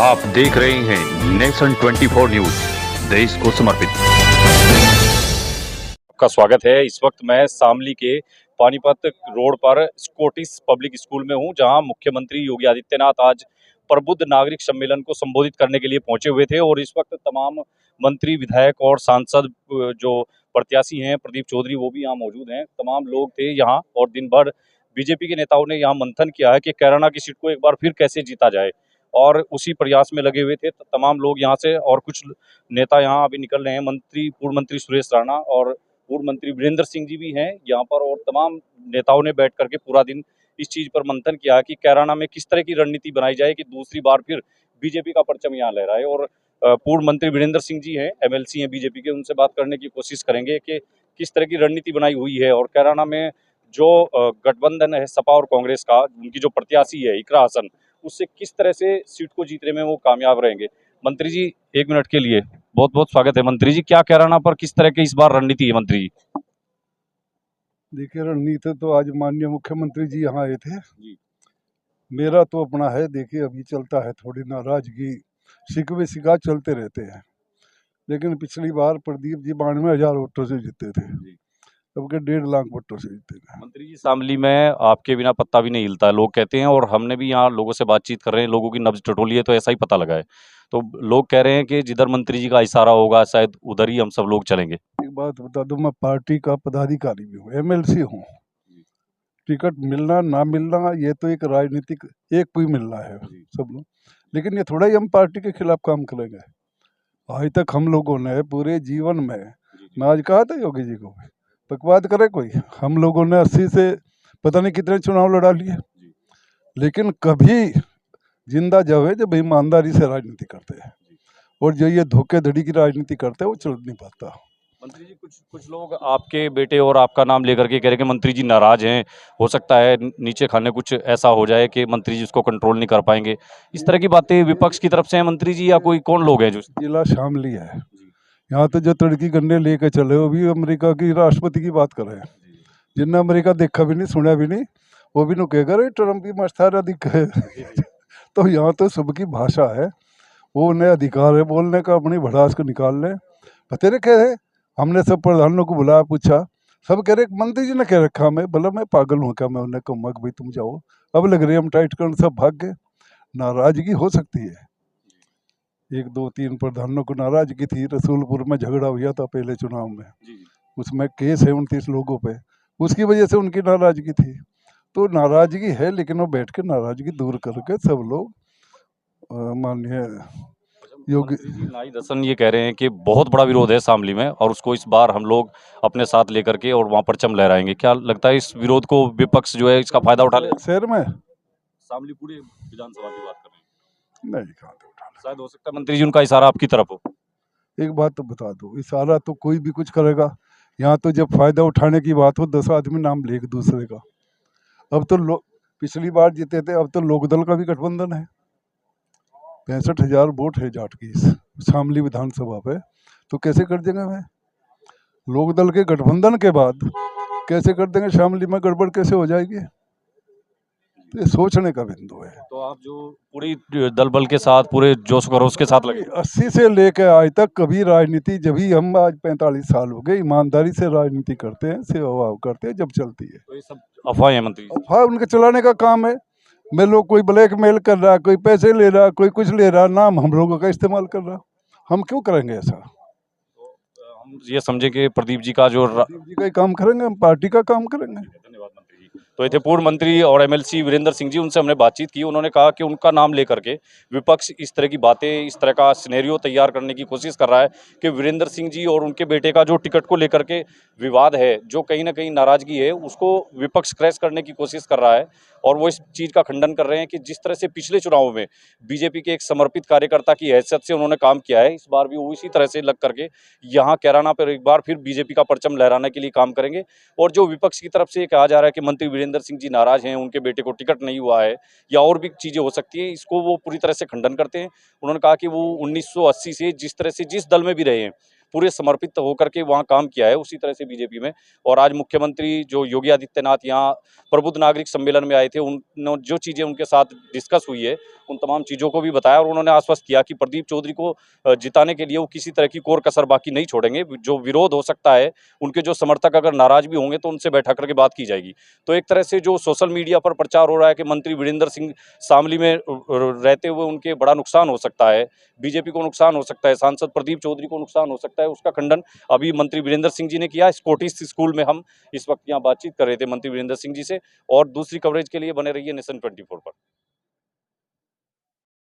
आप देख रहे हैं नेशन 24 न्यूज, देश को समर्पित। आपका स्वागत है। इस वक्त मैं शामली के पानीपत रोड पर स्कॉटिश पब्लिक स्कूल में हूं, जहां मुख्यमंत्री योगी आदित्यनाथ आज प्रबुद्ध नागरिक सम्मेलन को संबोधित करने के लिए पहुंचे हुए थे। और इस वक्त तमाम मंत्री, विधायक और सांसद जो प्रत्याशी हैं, प्रदीप चौधरी, वो भी यहाँ मौजूद हैं। तमाम लोग थे यहाँ और दिन भर बीजेपी के नेताओं ने यहाँ मंथन किया है कि कैराना की सीट को एक बार फिर कैसे जीता जाए, और उसी प्रयास में लगे हुए थे तमाम लोग यहाँ से। और कुछ नेता यहाँ अभी निकल रहे हैं। पूर्व मंत्री सुरेश राणा और पूर्व मंत्री वीरेंद्र सिंह जी भी हैं यहाँ पर, और तमाम नेताओं ने बैठ करके पूरा दिन इस चीज पर मंथन किया कि कैराना में किस तरह की रणनीति बनाई जाए कि दूसरी बार फिर बीजेपी का परचम यहाँ लहराए। और पूर्व मंत्री वीरेंद्र सिंह जी हैं, एमएलसी हैं बीजेपी के, उनसे बात करने की कोशिश करेंगे कि किस तरह की रणनीति बनाई हुई है। और कैराना में जो गठबंधन है सपा और कांग्रेस का, उनकी जो प्रत्याशी है इकरा हसन, उससे किस तरह से सीट को जीतने में वो कामयाब रहेंगे। मंत्री जी, एक मिनट के लिए बहुत बहुत स्वागत है। मंत्री जी, क्या कैराना पर किस तरह की इस बार रणनीति है मंत्री जी? देखिए, रणनीति तो आज माननीय मुख्यमंत्री जी यहाँ आए थे जी। मेरा तो अपना है, देखिए अभी चलता है, थोड़ी नाराजगी शिकवे शिकायत चलते रहते हैं, लेकिन पिछली बार प्रदीप जी 92,000 वोटों से जीते थे, अब के 1.5 लाख वोटों से जीते हैं। मंत्री जी, शामली में आपके बिना पत्ता भी नहीं हिलता है, लोग कहते हैं, और हमने भी यहाँ लोगों से बातचीत कर रहे हैं, लोगों की नब्ज टटोली है तो ऐसा ही पता लगा है। तो लोग कह रहे हैं कि जिधर मंत्री जी का इशारा होगा शायद उधर ही हम सब लोग चलेंगे। एक बात बता दूं, मैं पार्टी का पदाधिकारी भी हूँ, एमएलसी हूँ। टिकट मिलना ना मिलना ये तो एक राजनीतिक, एक कोई मिलना है सब लोग, लेकिन ये थोड़ा ही हम पार्टी के खिलाफ काम करेंगे। आज तक हम लोगों ने पूरे जीवन में, मैं आज कहा था योगी जी को, बकवाद करे कोई, हम लोगों ने 80 से पता नहीं कितने चुनाव लड़ा लिए, लेकिन कभी जिंदा जब है जब ईमानदारी से राजनीति करते हैं, और जो ये धोखेधड़ी की राजनीति करते हैं वो चल नहीं पाता। मंत्री जी, कुछ लोग आपके बेटे और आपका नाम लेकर के कह रहे हैं कि मंत्री जी नाराज हैं, हो सकता है नीचे खाने कुछ ऐसा हो जाए कि मंत्री जी उसको कंट्रोल नहीं कर पाएंगे। इस तरह की बातें विपक्ष की तरफ से हैं मंत्री जी, या कोई कौन लोग हैं जो? जिला शामली है, यहाँ तो जो तड़की गन्ने लेके चले वो भी अमेरिका की राष्ट्रपति की बात कर रहे हैं, जिनने अमेरिका देखा भी नहीं सुना भी नहीं, वो भी नु कहेगा रे ट्रम्प की मस्तारा दिख है। तो यहाँ तो सबकी भाषा है, वो उन्हें अधिकार है बोलने का, अपनी भड़ास को निकाल लें। पते नहीं कह रहे, हमने सब प्रधानों को बुलाया, पूछा, सब कह रहे मंत्री जी ने कह रखा हमें, भला मैं पागल हूँ क्या, मैं उन्हें कहूँगा कि भाई तुम जाओ, अब लग रही हम टाइट कर, सब भाग गए। नाराजगी हो सकती है, 1 2 3 प्रधानों को नाराजगी थी। रसूलपुर में झगड़ा हुआ था पहले चुनाव में, उसमें केस है 29 लोगों पे, उसकी वजह से उनकी नाराजगी थी। तो नाराजगी है, लेकिन वो बैठ के नाराजगी दूर करके सब लोग माननीय योगी नाई दसन ये कह रहे हैं कि बहुत बड़ा विरोध है शामली में, और उसको इस बार हम लोग अपने साथ लेकर के और वहां परचम लहराएंगे। क्या लगता है इस विरोध को विपक्ष जो है इसका फायदा उठा ले? शहर में शामली पूरे विधानसभा की बात कर रहे हैं। नहीं, कहाँ से उठा ले। शायद हो सकता है मंत्री जी उनका इशारा आपकी तरफ हो। एक बात तो बता दो, इशारा तो कोई भी कुछ करेगा, यहाँ तो जब फायदा उठाने की बात हो 10 आदमी नाम ले एक दूसरे का। अब तो पिछली बार जीते थे, अब तो लोकदल का भी गठबंधन है, 65,000 वोट है जाट की शामली विधानसभा पे, तो कैसे कर देंगे मैं? लोकदल के गठबंधन के बाद कैसे कर देंगे? शामली में गड़बड़ कैसे हो जाएगी? तो ये सोचने का बिंदु है। तो आप जो पूरी दल बल के साथ, पूरे जोश खरोश के साथ लगे? 80 से लेकर आज तक कभी राजनीति, जब ही हम आज 45 साल हो गए, ईमानदारी से राजनीति करते हैं, सेवा भाव करते हैं जब चलती है। तो ये सब अफवाह है मंत्री? अफवाह उनके चलाने का काम है। मैं लोग कोई ब्लैकमेल कर रहा, कोई पैसे ले रहा, कोई कुछ ले रहा, नाम हम लोगों का इस्तेमाल कर रहा, हम क्यों करेंगे ऐसा? तो हम ये समझे कि प्रदीप जी का जो प्रदीप जी का ही काम करेंगे, हम पार्टी का काम करेंगे। धन्यवाद मंत्री जी। तो ये थे पूर्व मंत्री और एमएलसी वीरेंद्र सिंह जी, उनसे हमने बातचीत की। उन्होंने कहा कि उनका नाम लेकर के विपक्ष इस तरह की बातें, इस तरह का सिनेरियो तैयार करने की कोशिश कर रहा है कि वीरेंद्र सिंह जी और उनके बेटे का जो टिकट को लेकर के विवाद है, जो कहीं ना कहीं नाराजगी है, उसको विपक्ष क्रैश करने की कोशिश कर रहा है। और वो इस चीज़ का खंडन कर रहे हैं कि जिस तरह से पिछले चुनावों में बीजेपी के एक समर्पित कार्यकर्ता की हैसियत से उन्होंने काम किया है, इस बार भी वो इसी तरह से लग करके यहाँ कैराना पर एक बार फिर बीजेपी का परचम लहराने के लिए काम करेंगे। और जो विपक्ष की तरफ से कहा जा रहा है कि मंत्री वीरेंद्र सिंह जी नाराज हैं, उनके बेटे को टिकट नहीं हुआ है, या और भी चीजें हो सकती हैं, इसको वो पूरी तरह से खंडन करते हैं। उन्होंने कहा कि वो 1980 से जिस तरह से जिस दल में भी रहे हैं, पूरे समर्पित होकर के वहाँ काम किया है, उसी तरह से बीजेपी में। और आज मुख्यमंत्री जो योगी आदित्यनाथ यहाँ प्रबुद्ध नागरिक सम्मेलन में आए थे, उन जो चीज़ें उनके साथ डिस्कस हुई है, उन तमाम चीज़ों को भी बताया और उन्होंने आश्वस्त किया कि प्रदीप चौधरी को जिताने के लिए वो किसी तरह की कोर कसर बाकी नहीं छोड़ेंगे। जो विरोध हो सकता है, उनके जो समर्थक अगर नाराज भी होंगे तो उनसे बैठक करके बात की जाएगी। तो एक तरह से जो सोशल मीडिया पर प्रचार हो रहा है कि मंत्री वीरेंद्र सिंह शामली में रहते हुए उनके बड़ा नुकसान हो सकता है, बीजेपी को नुकसान हो सकता है, सांसद प्रदीप चौधरी को नुकसान हो सकता है, उसका खंडन अभी मंत्री वीरेंद्र सिंह जी ने किया। स्कॉटिश स्कूल में हम इस वक्त यहाँ बातचीत कर रहे थे मंत्री वीरेंद्र सिंह जी से। और दूसरी कवरेज के लिए बने रहिए नेशन 24 पर।